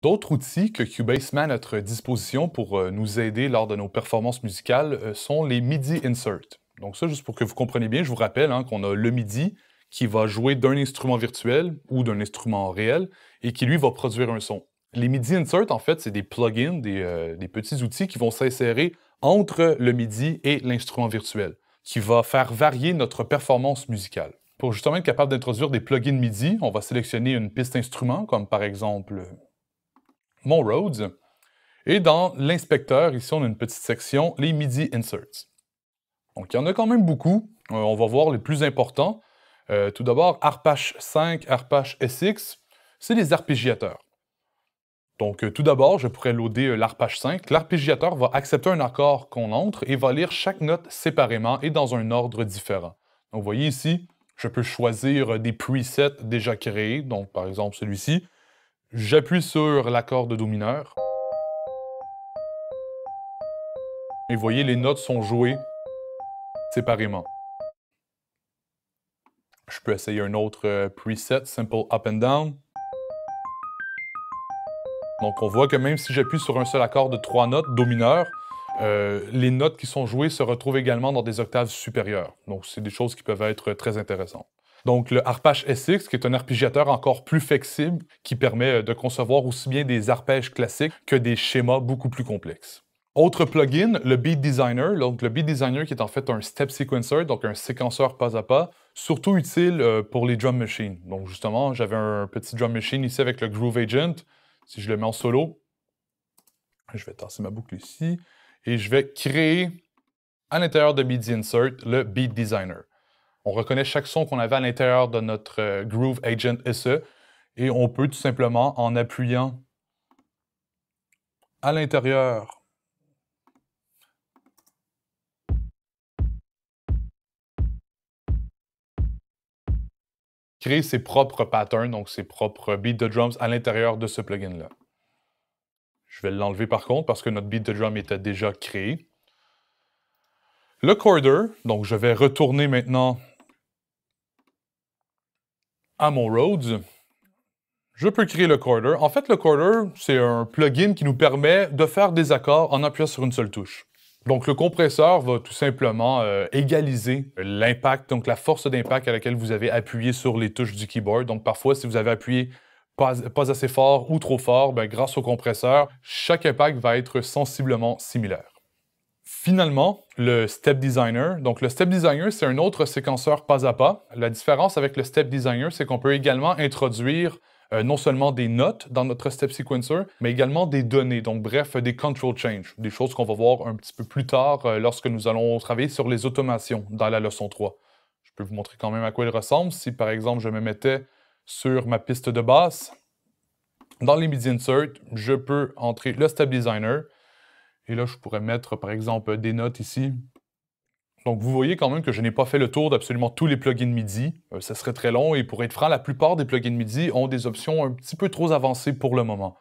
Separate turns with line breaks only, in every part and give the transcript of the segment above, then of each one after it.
D'autres outils que Cubase met à notre disposition pour nous aider lors de nos performances musicales sont les MIDI Insert. Donc ça, juste pour que vous compreniez bien, je vous rappelle qu'on a le MIDI qui va jouer d'un instrument virtuel ou d'un instrument réel et qui, lui, va produire un son. Les MIDI Insert, en fait, c'est des plugins, des petits outils qui vont s'insérer entre le MIDI et l'instrument virtuel, qui va faire varier notre performance musicale. Pour justement être capable d'introduire des plugins MIDI, on va sélectionner une piste instrument, comme par exemple mon Rhodes. Et dans l'inspecteur, ici, on a une petite section, les MIDI Inserts. Donc, il y en a quand même beaucoup. On va voir les plus importants. Tout d'abord, Arpache 5, Arpache SX, c'est des arpégiateurs. Donc, tout d'abord, je pourrais loader l'Arpache 5. L'arpégiateur va accepter un accord qu'on entre et va lire chaque note séparément et dans un ordre différent. Donc, vous voyez ici, je peux choisir des presets déjà créés, donc par exemple celui-ci. J'appuie sur l'accord de Do mineur. Et vous voyez, les notes sont jouées séparément. Je peux essayer un autre preset, Simple Up and Down. Donc on voit que même si j'appuie sur un seul accord de 3 notes, Do mineur, les notes qui sont jouées se retrouvent également dans des octaves supérieures. Donc c'est des choses qui peuvent être très intéressantes. Donc le Arpache SX, qui est un arpégiateur encore plus flexible, qui permet de concevoir aussi bien des arpèges classiques que des schémas beaucoup plus complexes. Autre plugin, le Beat Designer. Donc le Beat Designer qui est en fait un step sequencer, donc un séquenceur pas à pas, surtout utile pour les drum machines. Donc justement, j'avais un petit drum machine ici avec le Groove Agent. Si je le mets en solo, je vais tasser ma boucle ici, et je vais créer à l'intérieur de MIDI Insert le Beat Designer. On reconnaît chaque son qu'on avait à l'intérieur de notre Groove Agent SE, et on peut tout simplement, en appuyant à l'intérieur créer ses propres patterns, donc ses propres beats de drums à l'intérieur de ce plugin-là. Je vais l'enlever par contre parce que notre beat de drum était déjà créé. Le Chorder, donc je vais retourner maintenant à mon Rhodes. Je peux créer le Chorder. En fait, le Chorder, c'est un plugin qui nous permet de faire des accords en appuyant sur une seule touche. Donc, le compresseur va tout simplement égaliser l'impact, donc la force d'impact à laquelle vous avez appuyé sur les touches du keyboard. Donc, parfois, si vous avez appuyé pas assez fort ou trop fort, grâce au compresseur, chaque impact va être sensiblement similaire. Finalement, le Step Designer. Donc, le Step Designer, c'est un autre séquenceur pas à pas. La différence avec le Step Designer, c'est qu'on peut également introduire non seulement des notes dans notre Step Sequencer, mais également des données, donc bref, des control change, des choses qu'on va voir un petit peu plus tard lorsque nous allons travailler sur les automations dans la leçon 3. Je peux vous montrer quand même à quoi il ressemble. Si par exemple je me mettais sur ma piste de basse, dans les MIDI Insert, je peux entrer le Step Designer, et là je pourrais mettre par exemple des notes ici. Donc, vous voyez quand même que je n'ai pas fait le tour d'absolument tous les plugins MIDI. Ça serait très long et pour être franc, la plupart des plugins MIDI ont des options un petit peu trop avancées pour le moment.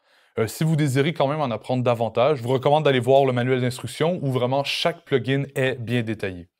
Si vous désirez quand même en apprendre davantage, je vous recommande d'aller voir le manuel d'instruction où vraiment chaque plugin est bien détaillé.